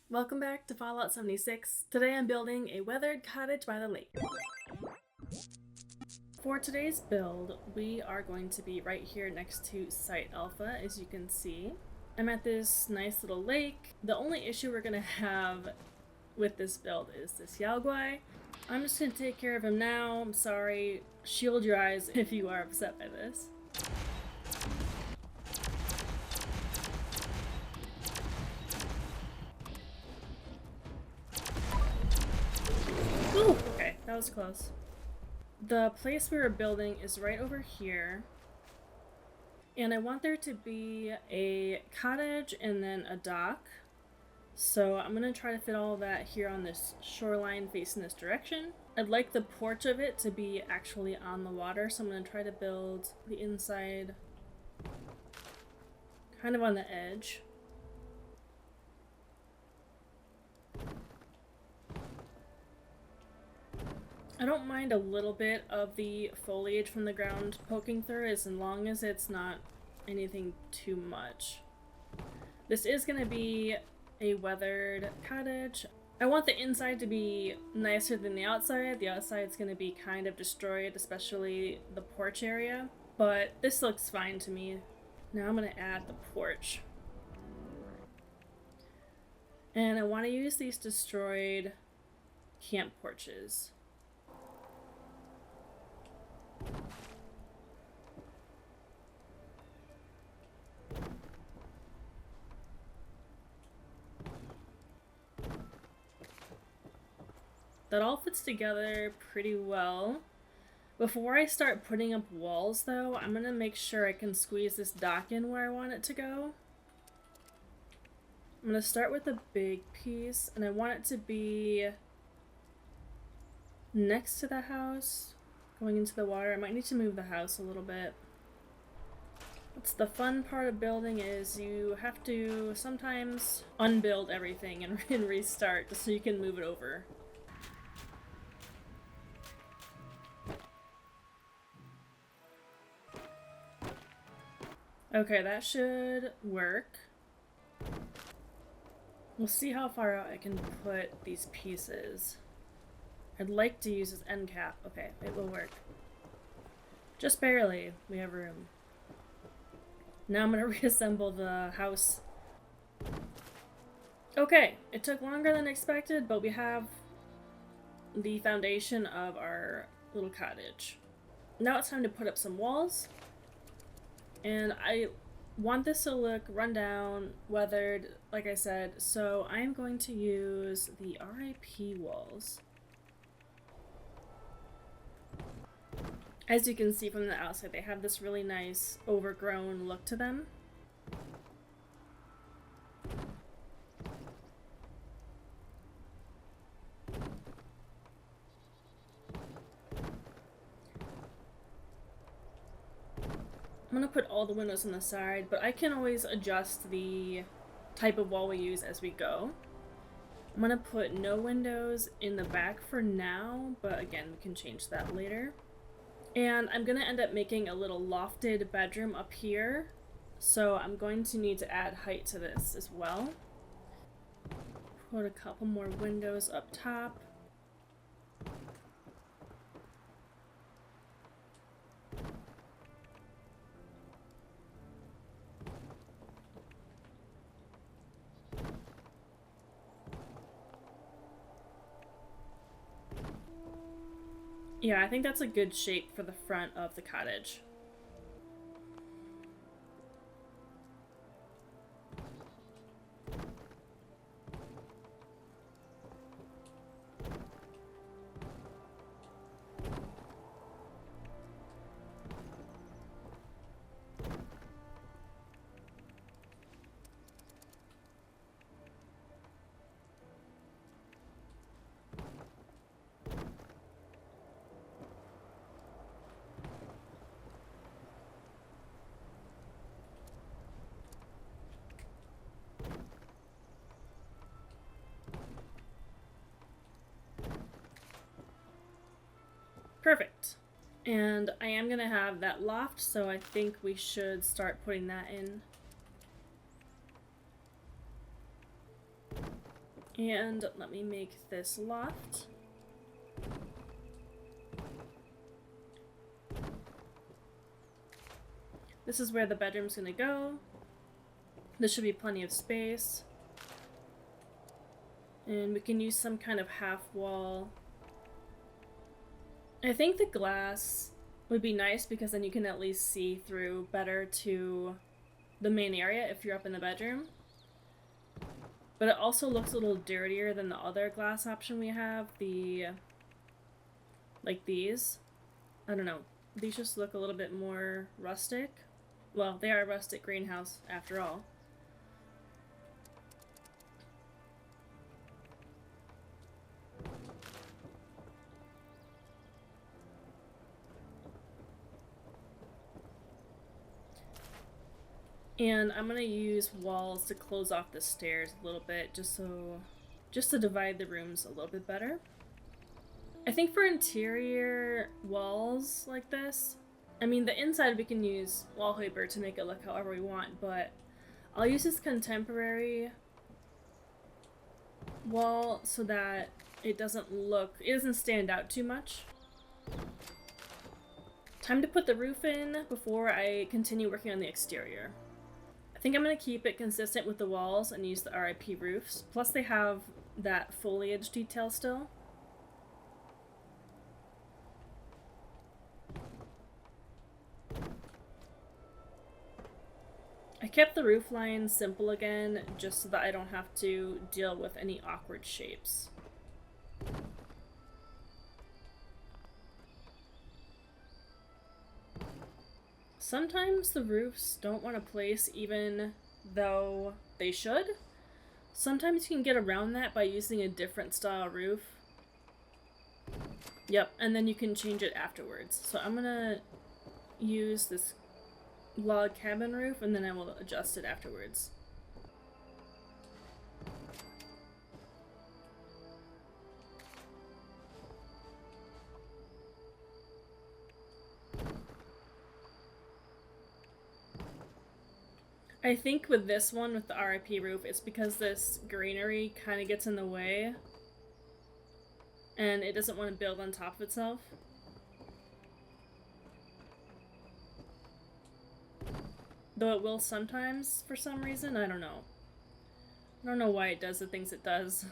Welcome back to Fallout 76. Today I'm building a weathered cottage by the lake. For today's build, we are going to be right here next to Site Alpha, as you can see. I'm at this nice little lake. The only issue we're going to have with this build is this Yaoguai. I'm just going to take care of him now. I'm sorry. Shield your eyes if you are upset by this. Ooh, okay, that was close. The place we were building is right over here. And I want there to be a cottage and then a dock. So I'm going to try to fit all of that here on this shoreline facing this direction. I'd like the porch of it to be actually on the water, so I'm going to try to build the inside kind of on the edge. I don't mind a little bit of the foliage from the ground poking through as long as it's not anything too much. This is going to be a weathered cottage. I want the inside to be nicer than the outside. The outside is going to be kind of destroyed, especially the porch area, but this looks fine to me. Now I'm going to add the porch. And I want to use these destroyed camp porches. That all fits together pretty well. Before I start putting up walls though, I'm gonna make sure I can squeeze this dock in where I want it to go. I'm gonna start with a big piece, and I want it to be next to the house, going into the water. I might need to move the house a little bit. That's the fun part of building, is you have to sometimes unbuild everything and restart just so you can move it over. Okay, that should work. We'll see how far out I can put these pieces. I'd like to use this end cap. Okay, it will work. Just barely. We have room. Now I'm gonna reassemble the house. Okay, it took longer than expected, but we have the foundation of our little cottage. Now it's time to put up some walls. And I want this to look run down, weathered, like I said, so I'm going to use the RIP walls. As you can see from the outside, they have this really nice overgrown look to them. I'm gonna put all the windows on the side, but I can always adjust the type of wall we use as we go. I'm gonna put no windows in the back for now, but again, we can change that later. And I'm gonna end up making a little lofted bedroom up here, so I'm going to need to add height to this as well. Put a couple more windows up top. Yeah, I think that's a good shape for the front of the cottage. Perfect. And I am gonna have that loft, so I think we should start putting that in. And let me make this loft. This is where the bedroom's gonna go. This should be plenty of space. And we can use some kind of half wall. I think the glass would be nice because then you can at least see through better to the main area if you're up in the bedroom. But it also looks a little dirtier than the other glass option we have. Like these. I don't know. These just look a little bit more rustic. Well, they are a rustic greenhouse after all. And I'm gonna use walls to close off the stairs a little bit, just to divide the rooms a little bit better. I think for interior walls like this, I mean the inside we can use wallpaper to make it look however we want, but I'll use this contemporary wall so that it doesn't stand out too much. Time to put the roof in before I continue working on the exterior. I think I'm going to keep it consistent with the walls and use the RIP roofs. Plus they have that foliage detail still. I kept the roof line simple again, just so that I don't have to deal with any awkward shapes. Sometimes the roofs don't want to place even though they should. Sometimes you can get around that by using a different style roof. Yep, and then you can change it afterwards. So I'm gonna use this log cabin roof and then I will adjust it afterwards. I think with this one, with the RIP roof, it's because this greenery kind of gets in the way and it doesn't want to build on top of itself. Though it will sometimes, for some reason, I don't know. I don't know why it does the things it does.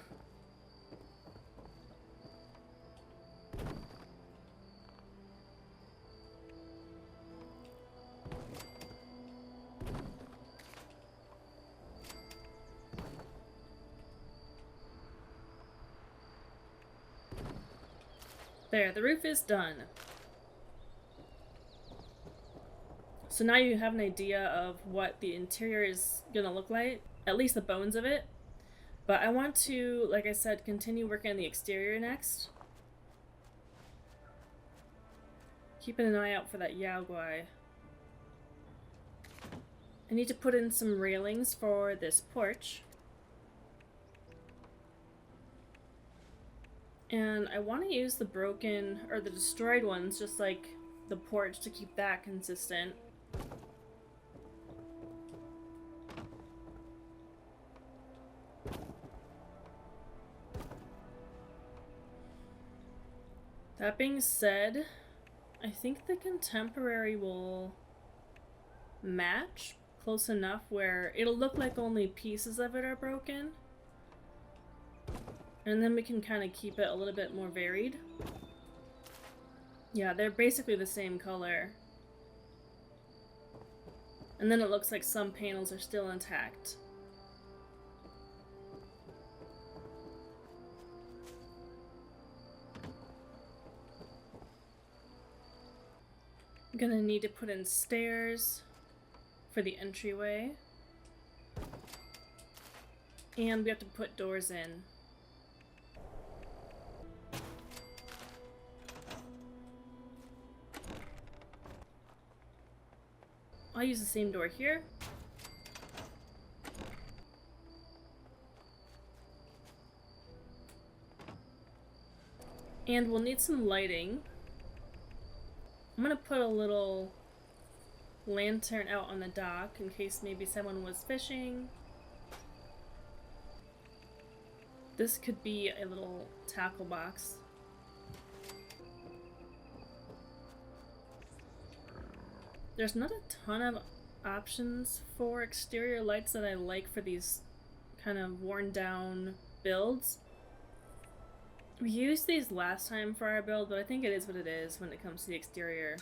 There, the roof is done. So now you have an idea of what the interior is gonna look like, at least the bones of it. But I want to, like I said, continue working on the exterior next. Keeping an eye out for that Yao Guai. I need to put in some railings for this porch. And I want to use the broken, or the destroyed ones, just like the porch, to keep that consistent. That being said, I think the contemporary will match close enough where it'll look like only pieces of it are broken. And then we can kind of keep it a little bit more varied. Yeah, they're basically the same color. And then it looks like some panels are still intact. I'm gonna need to put in stairs for the entryway. And we have to put doors in. I'll use the same door here. And we'll need some lighting. I'm gonna put a little lantern out on the dock in case maybe someone was fishing. This could be a little tackle box. There's not a ton of options for exterior lights that I like for these kind of worn down builds. We used these last time for our build, but I think it is what it is when it comes to the exterior.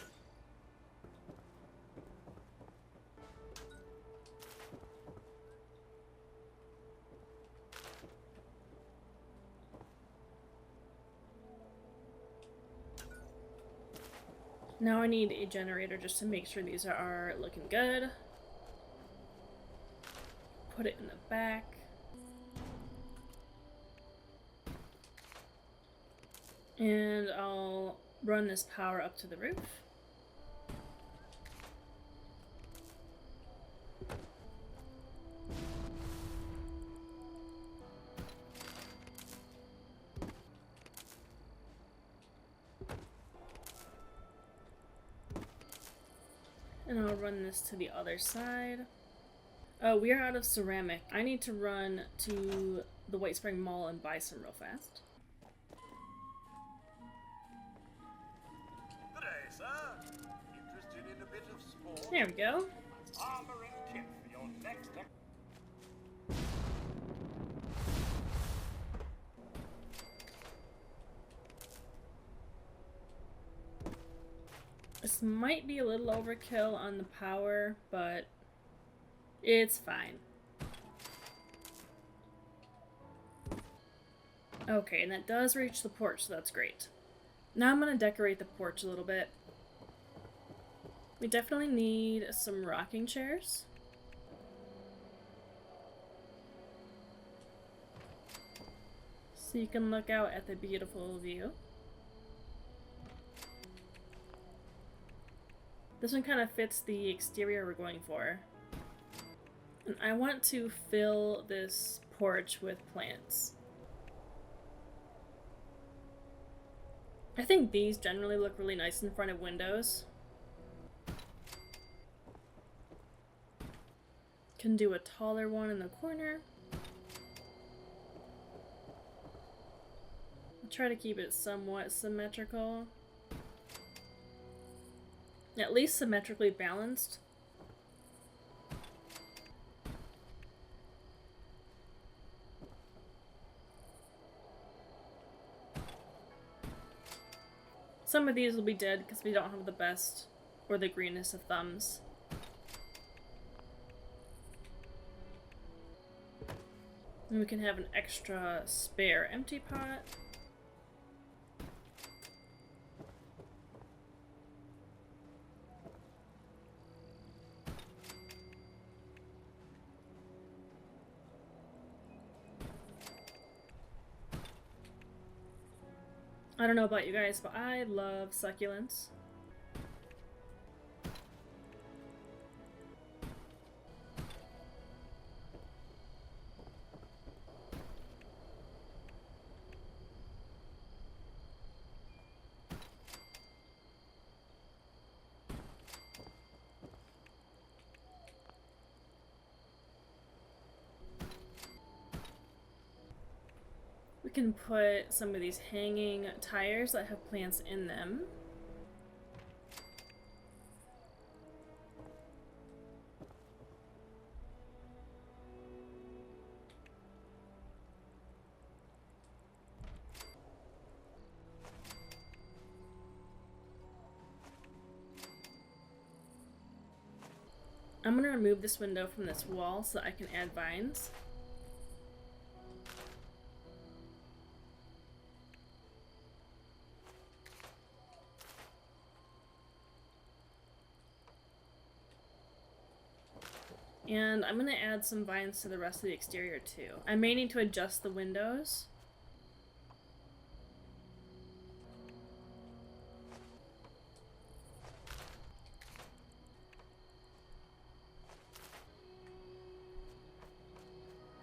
Now I need a generator just to make sure these are looking good. Put it in the back. And I'll run this power up to the roof. And I'll run this to the other side. Oh, we are out of ceramic. I need to run to the White Spring Mall and buy some real fast. Good day, sir. Interested in a bit of sport? There we go. Armor and tip for your next step. This might be a little overkill on the power, but it's fine. Okay, and that does reach the porch, so that's great. Now I'm gonna decorate the porch a little bit. We definitely need some rocking chairs. So you can look out at the beautiful view. This one kind of fits the exterior we're going for. And I want to fill this porch with plants. I think these generally look really nice in front of windows. Can do a taller one in the corner. I'll try to keep it somewhat symmetrical. At least symmetrically balanced. Some of these will be dead because we don't have the best or the greenest of thumbs. And we can have an extra spare empty pot. I don't know about you guys, but I love succulents. We can put some of these hanging tires that have plants in them. I'm gonna remove this window from this wall so that I can add vines. And I'm gonna add some vines to the rest of the exterior too. I may need to adjust the windows.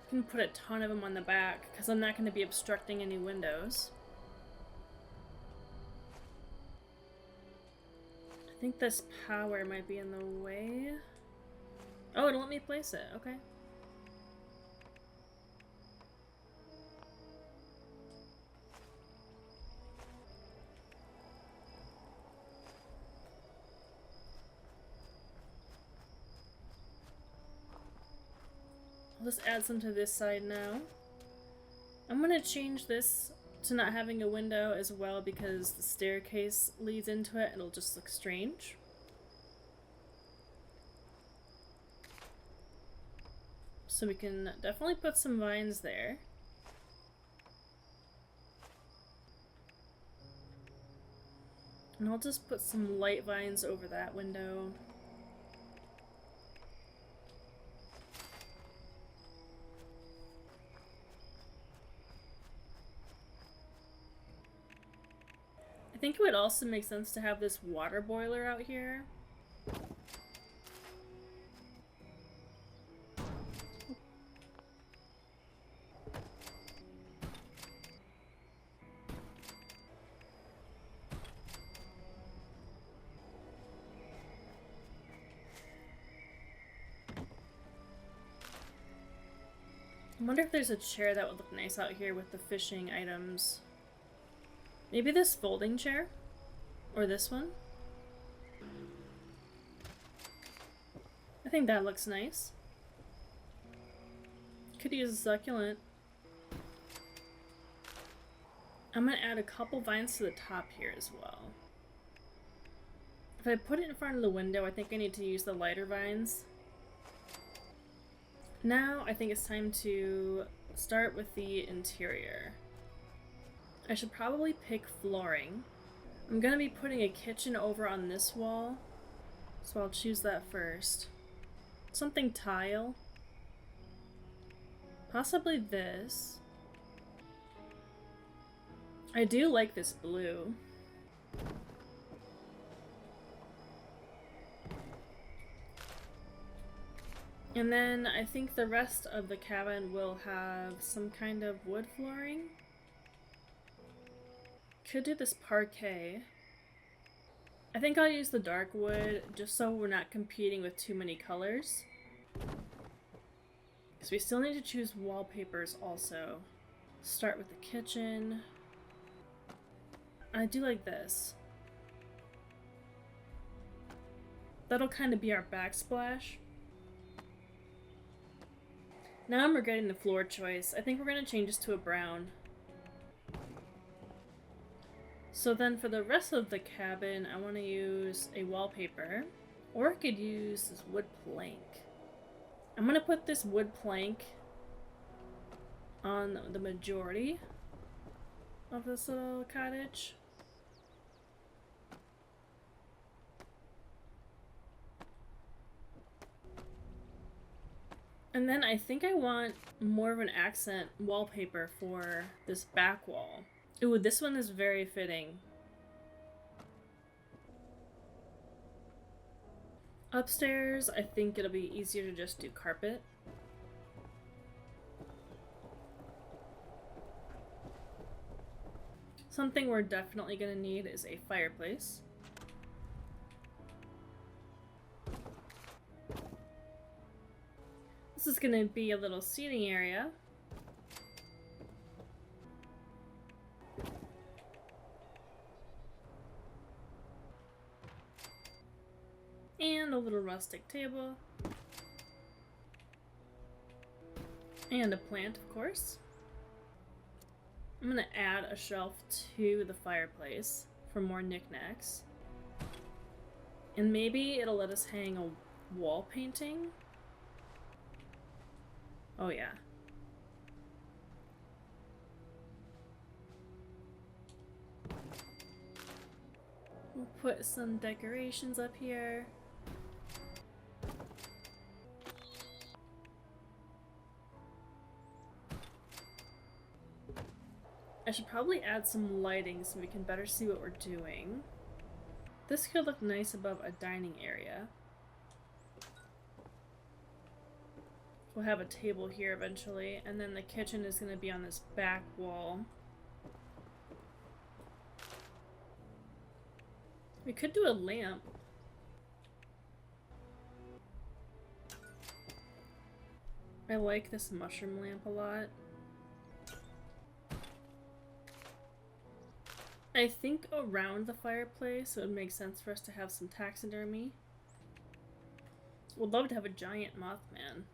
I can put a ton of them on the back because I'm not going to be obstructing any windows. I think this power might be in the way. Oh, it'll let me place it. Okay. Let's add some to this side now. I'm gonna change this to not having a window as well because the staircase leads into it and it'll just look strange. So we can definitely put some vines there. And I'll just put some light vines over that window. I think it would also make sense to have this water boiler out here. I wonder if there's a chair that would look nice out here with the fishing items. Maybe this folding chair? Or this one? I think that looks nice. Could use a succulent. I'm gonna add a couple vines to the top here as well. If I put it in front of the window, I think I need to use the lighter vines. Now, I think it's time to start with the interior. I should probably pick flooring. I'm gonna be putting a kitchen over on this wall, so I'll choose that first. Something tile. Possibly this. I do like this blue. And then I think the rest of the cabin will have some kind of wood flooring. Could do this parquet. I think I'll use the dark wood just so we're not competing with too many colors. Because we still need to choose wallpapers also. Start with the kitchen. I do like this. That'll kind of be our backsplash. Now I'm regretting the floor choice. I think we're going to change this to a brown. So then for the rest of the cabin, I want to use a wallpaper. Or I could use this wood plank. I'm going to put this wood plank on the majority of this little cottage. And then I think I want more of an accent wallpaper for this back wall. Ooh, this one is very fitting. Upstairs, I think it'll be easier to just do carpet. Something we're definitely gonna need is a fireplace. This is gonna be a little seating area. And a little rustic table. And a plant, of course. I'm gonna add a shelf to the fireplace for more knickknacks. And maybe it'll let us hang a wall painting. Oh yeah. We'll put some decorations up here. I should probably add some lighting so we can better see what we're doing. This could look nice above a dining area. We'll have a table here eventually, and then the kitchen is going to be on this back wall. We could do a lamp. I like this mushroom lamp a lot. I think around the fireplace it would make sense for us to have some taxidermy. Would love to have a giant Mothman.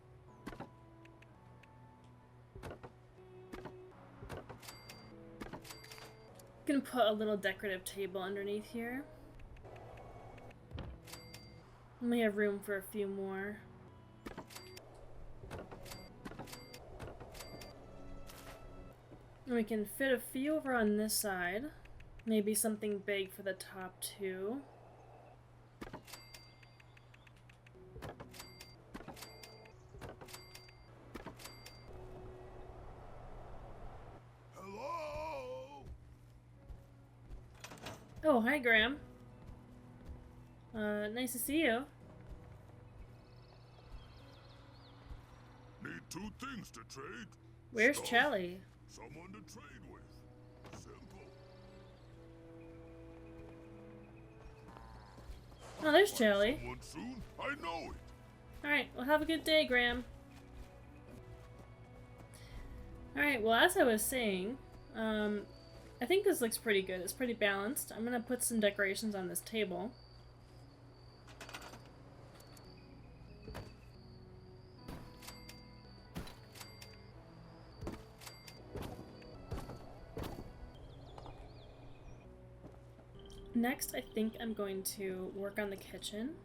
Gonna put a little decorative table underneath here. And we have room for a few more. And we can fit a few over on this side. Maybe something big for the top too. Hello? Oh, hi Graham. Nice to see you. Need two things to trade. Where's Stuff, Charlie? someone to trade with. Simple. Oh, there's Find Charlie. someone soon. I know it. Alright, well have a good day, Graham. Alright, well as I was saying, I think this looks pretty good. It's pretty balanced. I'm gonna put some decorations on this table. Next, I think I'm going to work on the kitchen.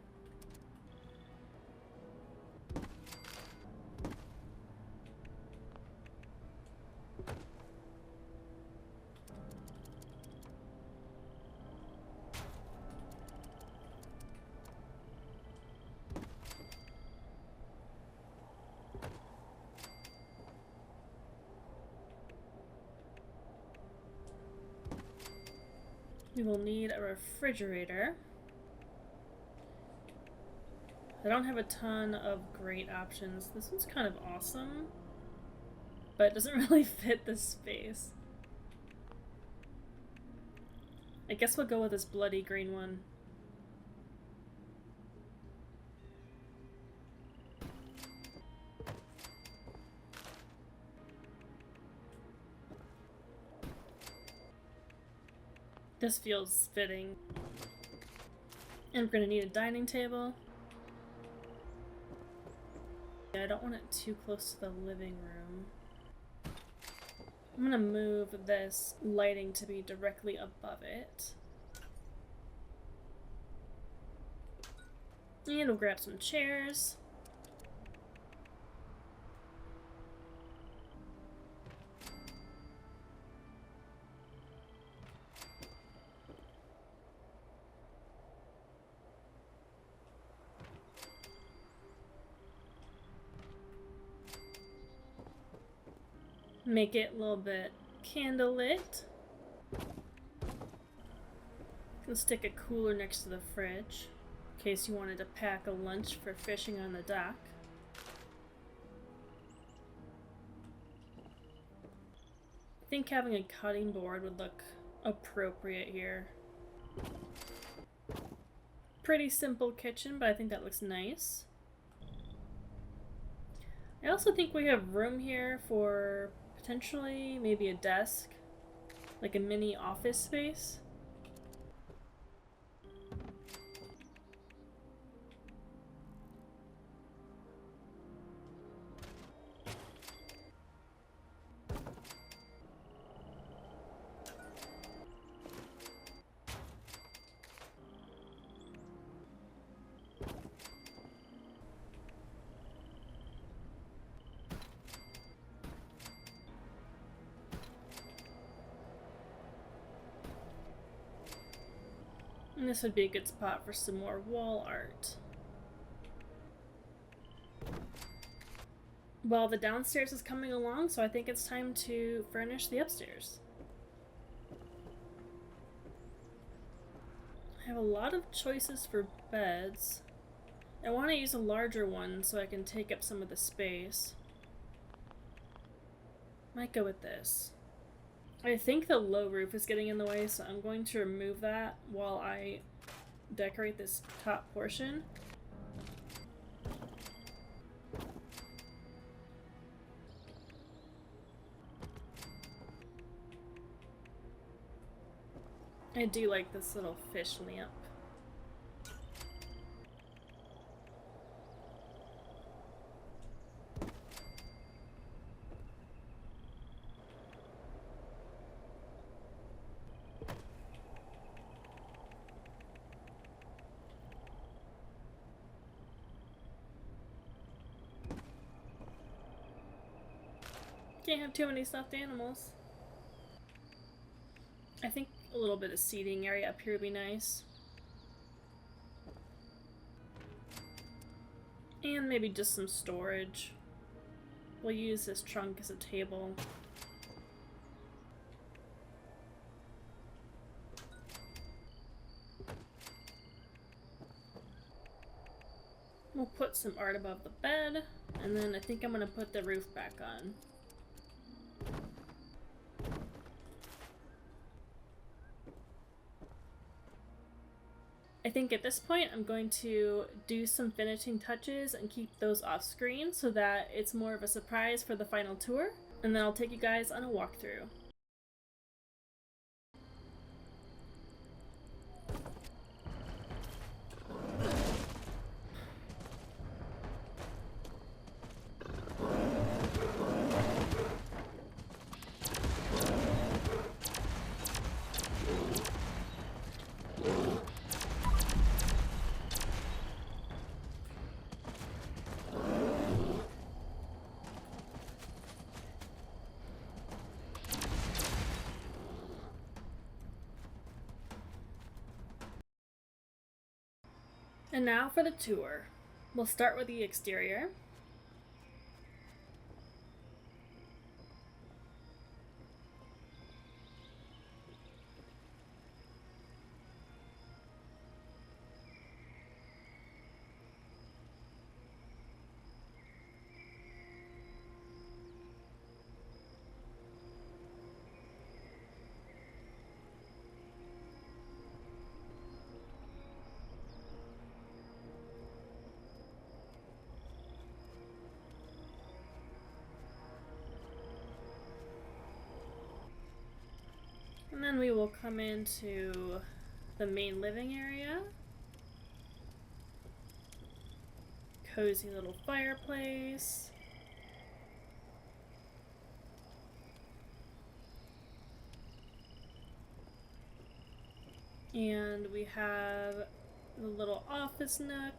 We will need a refrigerator. I don't have a ton of great options. This one's kind of awesome, but it doesn't really fit the space. I guess we'll go with this bloody green one. This feels fitting. And we're gonna need a dining table. I don't want it too close to the living room. I'm gonna move this lighting to be directly above it. And we'll grab some chairs. Make it a little bit candlelit. Can stick a cooler next to the fridge in case you wanted to pack a lunch for fishing on the dock. I think having a cutting board would look appropriate here. Pretty simple kitchen, but I think that looks nice. I also think we have room here for potentially maybe a desk, like a mini office space. And this would be a good spot for some more wall art. Well, the downstairs is coming along, so I think it's time to furnish the upstairs. I have a lot of choices for beds. I want to use a larger one so I can take up some of the space. Might go with this. I think the low roof is getting in the way, so I'm going to remove that while I decorate this top portion. I do like this little fish lamp. Can't have too many stuffed animals. I think a little bit of seating area up here would be nice. And maybe just some storage. We'll use this trunk as a table. We'll put some art above the bed, and then I think I'm gonna put the roof back on. I think at this point I'm going to do some finishing touches and keep those off screen so that it's more of a surprise for the final tour, and then I'll take you guys on a walkthrough. And now for the tour. We'll start with the exterior. And then we will come into the main living area. Cozy little fireplace. And we have the little office nook.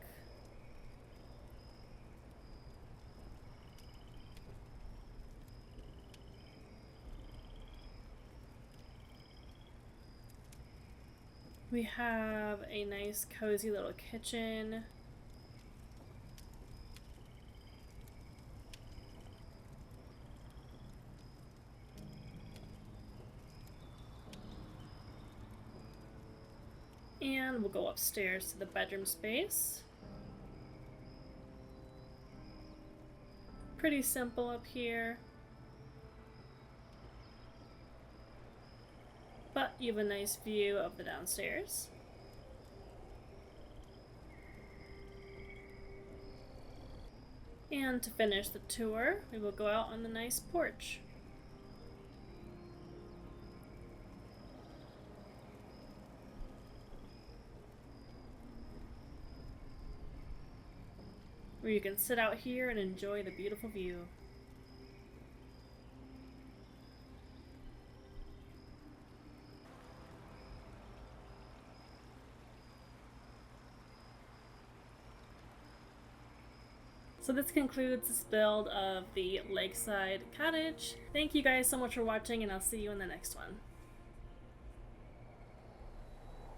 We have a nice cozy little kitchen. And we'll go upstairs to the bedroom space. Pretty simple up here. But you have a nice view of the downstairs. And to finish the tour, we will go out on the nice porch. Where you can sit out here and enjoy the beautiful view. So this concludes this build of the Lakeside Cottage. Thank you guys so much for watching, and I'll see you in the next one.